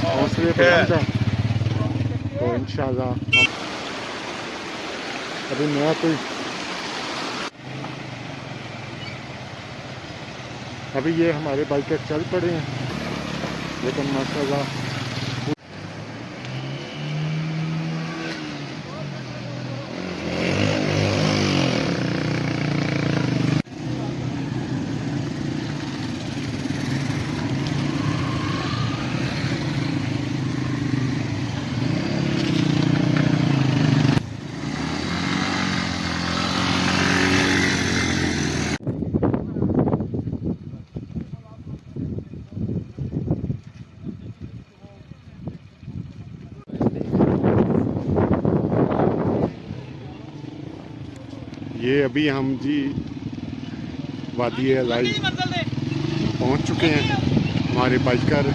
हौसले बुलंद हैं। तो इंशाल्लाह अभी नया कोई अभी ये हमारे बाइकर चल पड़े हैं, लेकिन माशाल्लाह ये अभी हम जी वादी अलाई पहुंच चुके हैं। हमारे बाइकर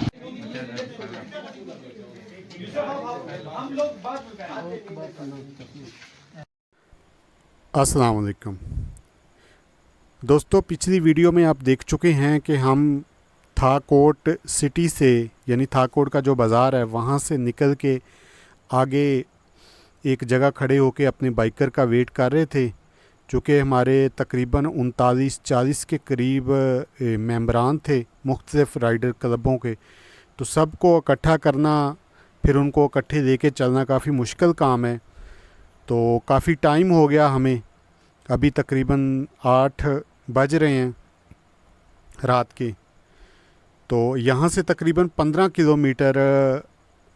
अस्सलाम वालेकुम दोस्तों, पिछली वीडियो में आप देख चुके हैं कि हम थाकोट सिटी से यानी थाकोट का जो बाज़ार है वहाँ से निकल के आगे एक जगह खड़े होके अपने बाइकर का वेट कर रहे थे। चूँकि हमारे तकरीबन 39-40 के करीब मेंबरान थे मुख्तलिफ़ राइडर क्लबों के, तो सबको इकट्ठा करना फिर उनको इकट्ठे लेके चलना काफ़ी मुश्किल काम है। तो काफ़ी टाइम हो गया हमें, अभी तकरीबन 8 बज रहे हैं रात के। तो यहाँ से तकरीबन 15 किलोमीटर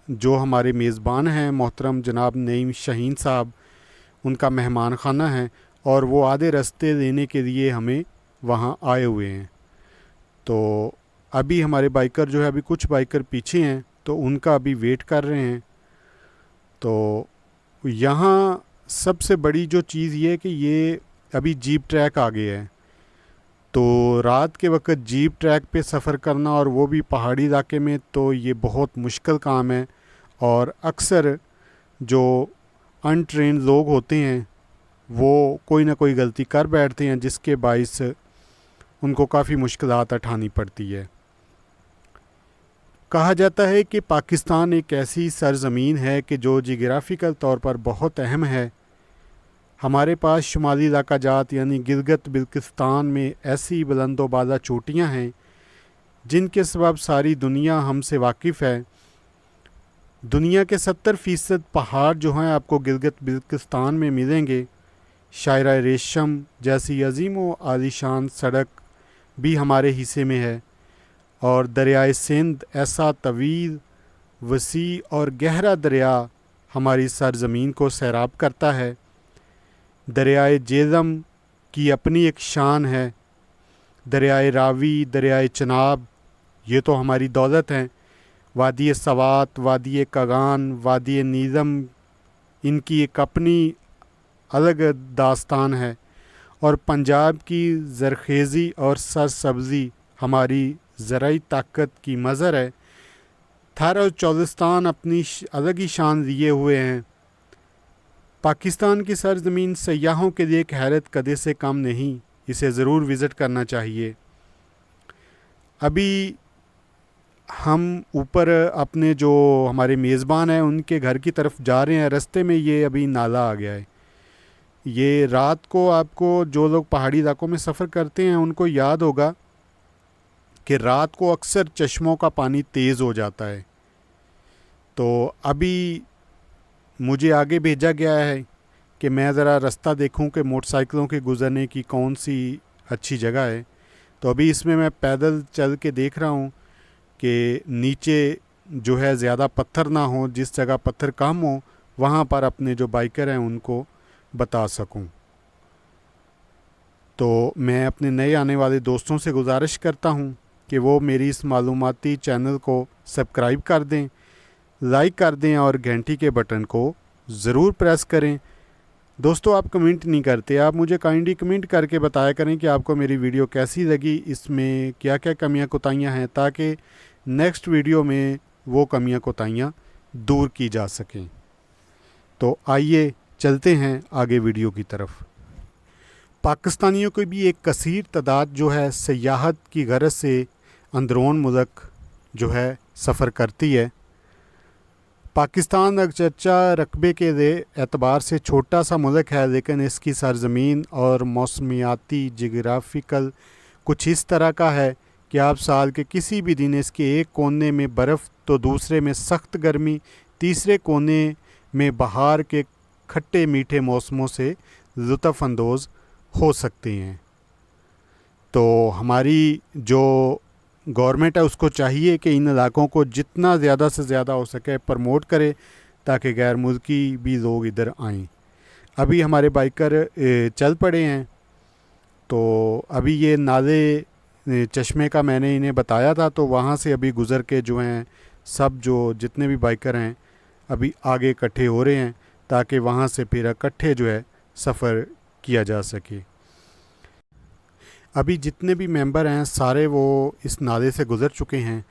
जो हमारे मेज़बान हैं मोहतरम जनाब नईम शाहीन साहब, उनका मेहमान खाना है और वो आधे रास्ते लेने के लिए हमें वहाँ आए हुए हैं। तो अभी हमारे बाइकर जो है, अभी कुछ बाइकर पीछे हैं तो उनका अभी वेट कर रहे हैं। तो यहाँ सबसे बड़ी जो चीज़ ये है कि ये अभी जीप ट्रैक आ गया है। तो रात के वक्त जीप ट्रैक पे सफ़र करना और वो भी पहाड़ी इलाके में, तो ये बहुत मुश्किल काम है। और अक्सर जो अनट्रेन्ड लोग होते हैं वो कोई ना कोई गलती कर बैठते हैं, जिसके बाइस उनको काफ़ी मुश्किलात उठानी पड़ती है। कहा जाता है कि पाकिस्तान एक ऐसी सरज़मीन है कि जो जियोग्राफिकल तौर पर बहुत अहम है। हमारे पास शुमाली इलाका जात यानी गिलगित बिल्तिस्तान में ऐसी बुलंदोबाला चोटियाँ हैं जिनके सबब सारी दुनिया हमसे वाकिफ़ है। दुनिया के 70% पहाड़ जो हैं आपको गिलगित बिल्तिस्तान में मिलेंगे। शायरा रेशम जैसी अजीम व आलीशान सड़क भी हमारे हिस्से में है। और दरियाए सिंध ऐसा तवील, वसी और गहरा दरिया हमारी सरज़मीन को सैराब करता है। दरियाए जेज़म की अपनी एक शान है। दरियाए रावी, दरियाए चनाब, ये तो हमारी दौलत हैं। वादी सवात, वादी कगान, वादी नीज़म, इनकी एक अपनी अलग दास्तान है। और पंजाब की ज़रखेज़ी और सरसब्ज़ी हमारी ज़राई ताकत की मज़र है। थार और चौलिस्तान अपनी अलग ही शान लिए हुए हैं। पाकिस्तान की सरज़मीन सयाहों के लिए एक हैरत कदे से कम नहीं, इसे ज़रूर विज़िट करना चाहिए। अभी हम ऊपर अपने जो हमारे मेज़बान हैं उनके घर की तरफ जा रहे हैं। रास्ते में ये अभी नाला आ गया है। ये रात को आपको जो लोग पहाड़ी इलाकों में सफ़र करते हैं उनको याद होगा कि रात को अक्सर चश्मों का पानी तेज़ हो जाता है। तो अभी मुझे आगे भेजा गया है कि मैं ज़रा रास्ता देखूं कि मोटरसाइकिलों के गुज़रने की कौन सी अच्छी जगह है। तो अभी इसमें मैं पैदल चल के देख रहा हूं कि नीचे जो है ज़्यादा पत्थर ना हो, जिस जगह पत्थर कम हो वहाँ पर अपने जो बाइकर हैं उनको बता सकूं। तो मैं अपने नए आने वाले दोस्तों से गुजारिश करता हूं कि वो मेरी इस मालूमाती चैनल को सब्सक्राइब कर दें, लाइक कर दें और घंटी के बटन को ज़रूर प्रेस करें। दोस्तों, आप कमेंट नहीं करते, आप मुझे काइंडली कमेंट करके बताया करें कि आपको मेरी वीडियो कैसी लगी, इसमें क्या क्या कमियां कोताहियां हैं, ताकि नेक्स्ट वीडियो में वो कमियां कोताहियां दूर की जा सकें। तो आइए चलते हैं आगे वीडियो की तरफ। पाकिस्तानियों की भी एक कसीर तादाद जो है सयाहत की गरज से अंदरून मुल्क जो है सफ़र करती है। पाकिस्तान अगरचे रकबे के एतबार से छोटा सा मुल्क है, लेकिन इसकी सरज़मीन और मौसमियाती जियोग्राफिकल कुछ इस तरह का है कि आप साल के किसी भी दिन इसके एक कोने में बर्फ़ तो दूसरे में सख्त गर्मी, तीसरे कोने में बहार के खट्टे मीठे मौसमों से लुत्फ़अंदोज़ हो सकते हैं। तो हमारी जो गवर्नमेंट है उसको चाहिए कि इन इलाकों को जितना ज़्यादा से ज़्यादा हो सके प्रमोट करे, ताकि गैर मुल्की भी लोग इधर आएँ। अभी हमारे बाइकर चल पड़े हैं। तो अभी ये नाले चश्मे का मैंने इन्हें बताया था, तो वहाँ से अभी गुज़र के जो हैं सब जो जितने भी बाइकर हैं अभी आगे इकट्ठे हो रहे हैं, ताकि वहाँ से फिर इकट्ठे जो है सफ़र किया जा सके। अभी जितने भी मेंबर हैं सारे वो इस नाले से गुज़र चुके हैं,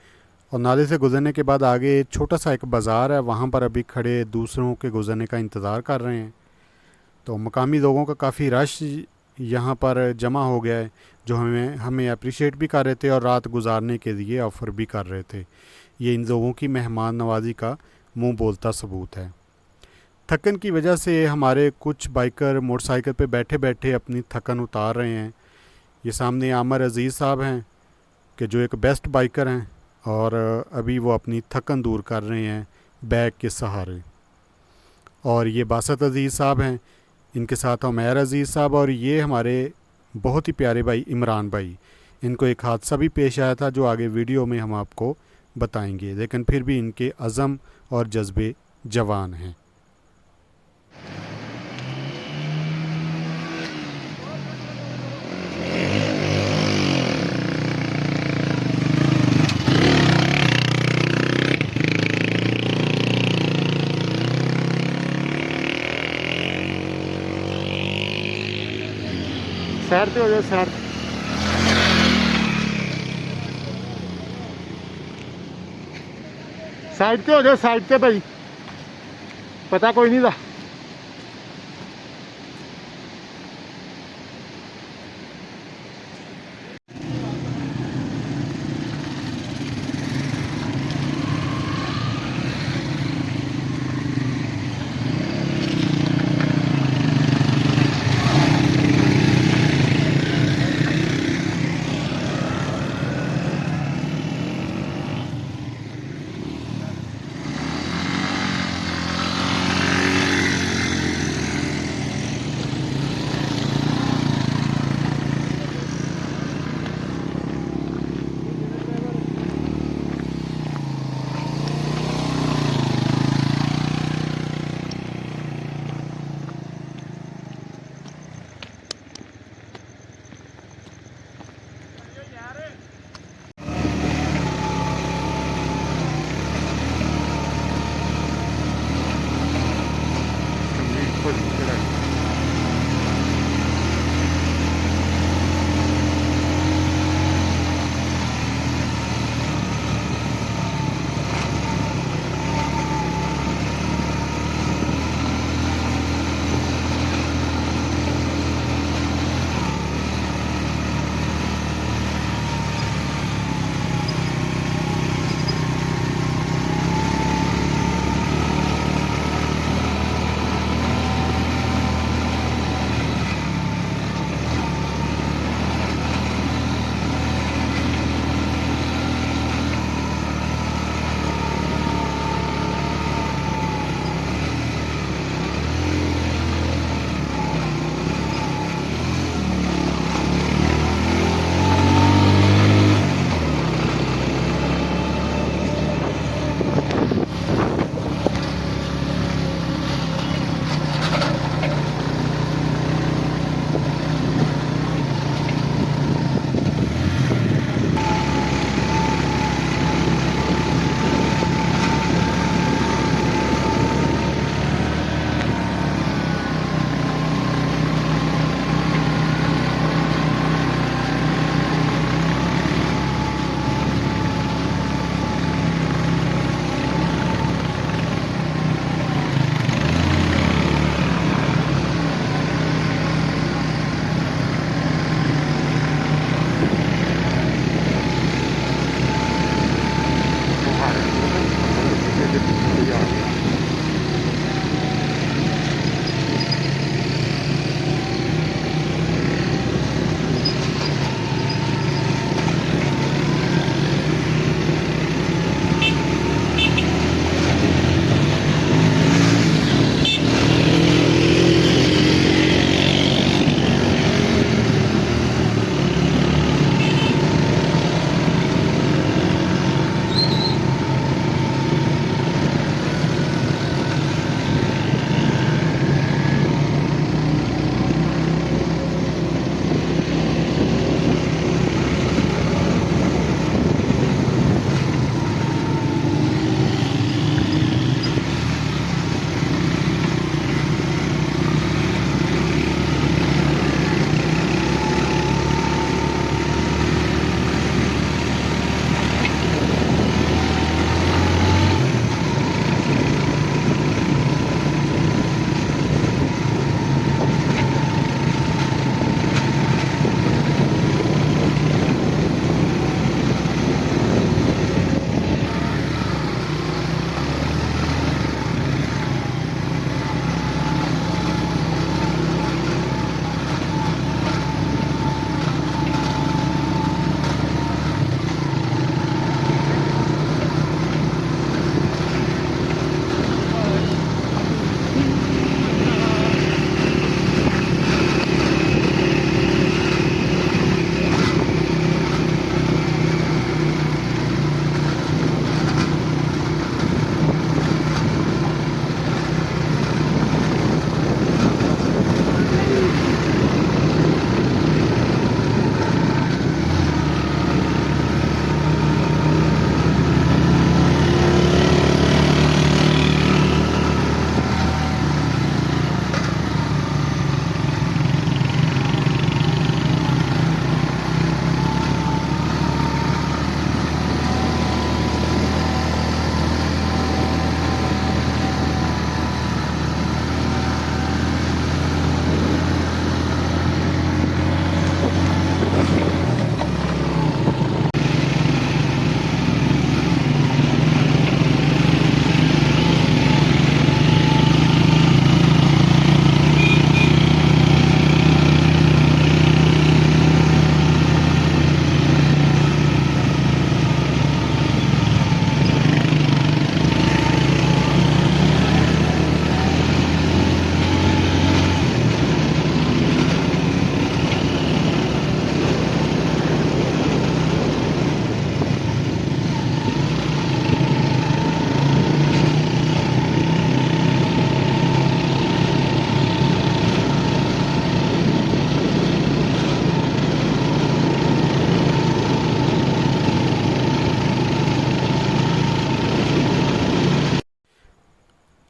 और नाले से गुज़रने के बाद आगे छोटा सा एक बाज़ार है, वहाँ पर अभी खड़े दूसरों के गुज़रने का इंतज़ार कर रहे हैं। तो मकामी लोगों का काफ़ी रश यहाँ पर जमा हो गया है, जो हमें अप्रिशिएट भी कर रहे थे और रात गुजारने के लिए ऑफ़र भी कर रहे थे। ये इन लोगों की मेहमान नवाजी का मुंह बोलता सबूत है। थकन की वजह से हमारे कुछ बाइकर मोटरसाइकिल पे बैठे बैठे अपनी थकन उतार रहे हैं। ये सामने आमर अज़ीज़ साहब हैं कि जो एक बेस्ट बाइकर हैं, और अभी वो अपनी थकन दूर कर रहे हैं बैग के सहारे। और ये बासत अज़ीज़ साहब हैं, इनके साथ उमैर अज़ीज़ साहब, और ये हमारे बहुत ही प्यारे भाई इमरान भाई। इनको एक हादसा भी पेश आया था जो आगे वीडियो में हम आपको बताएंगे, लेकिन फिर भी इनके अज़म और जज्बे जवान हैं। सैर पे हो जाए, सैर साइड पे हो जाओ, साइड पे भाई, पता कोई नहीं था।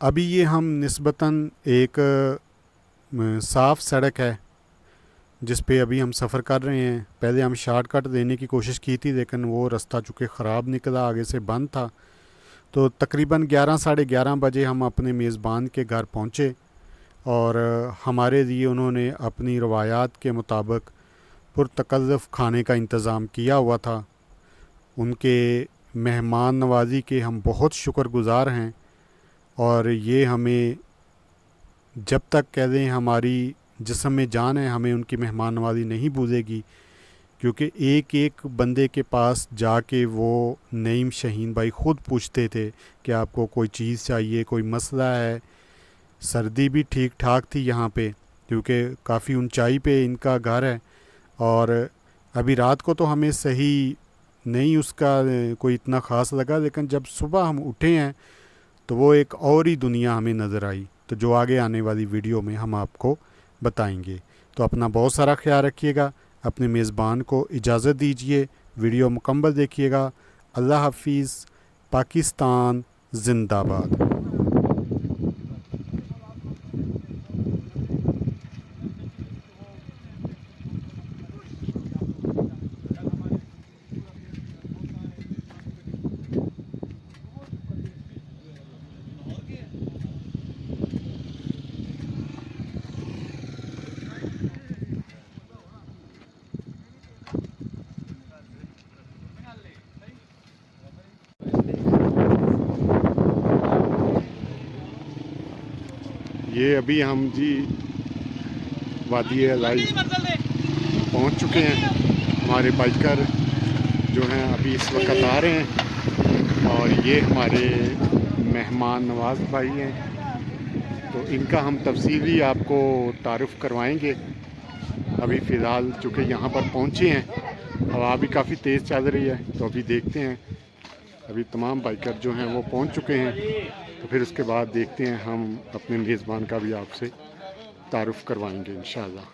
अभी ये हम निस्बतन एक साफ़ सड़क है जिस पे अभी हम सफ़र कर रहे हैं। पहले हम शॉर्टकट देने की कोशिश की थी, लेकिन वो रास्ता चूँकि ख़राब निकला, आगे से बंद था। तो तकरीबन 11 साढ़े 11 बजे हम अपने मेज़बान के घर पहुँचे और हमारे लिए उन्होंने अपनी रवायात के मुताबिक पुरतकल्लुफ़ खाने का इंतज़ाम किया हुआ था। उनके मेहमान नवाज़ी के हम बहुत शुक्रगुज़ार हैं और ये हमें जब तक कह दें हमारी जिस्म में जान है, हमें उनकी मेहमान नवाज़ी नहीं भूलेगी। क्योंकि एक एक बंदे के पास जाके वो नईम शाहीन भाई ख़ुद पूछते थे कि आपको कोई चीज़ चाहिए, कोई मसला है। सर्दी भी ठीक ठाक थी यहाँ पे, क्योंकि काफ़ी ऊंचाई पे इनका घर है। और अभी रात को तो हमें सही नहीं उसका कोई इतना ख़ास लगा, लेकिन जब सुबह हम उठे हैं तो वो एक और ही दुनिया हमें नज़र आई, तो जो आगे आने वाली वीडियो में हम आपको बताएंगे। तो अपना बहुत सारा ख्याल रखिएगा, अपने मेज़बान को इजाज़त दीजिए, वीडियो मुकम्मल देखिएगा। अल्लाह हाफिज़। पाकिस्तान ज़िंदाबाद। ये अभी हम जी वादी लाई पहुंच चुके हैं। हमारे बाइकर जो हैं अभी इस वक्त आ रहे हैं और ये हमारे मेहमान नवाज भाई हैं, तो इनका हम तफसीली आपको तारुफ़ करवाएंगे। अभी फ़िलहाल चूँकि यहाँ पर पहुँचे हैं, हवा भी काफ़ी तेज़ चल रही है, तो अभी देखते हैं। अभी तमाम बाइकर जो हैं वो पहुँच चुके हैं, तो फिर उसके बाद देखते हैं, हम अपने मेज़बान का भी आपसे तारुफ़ करवाएंगे इंशाअल्लाह।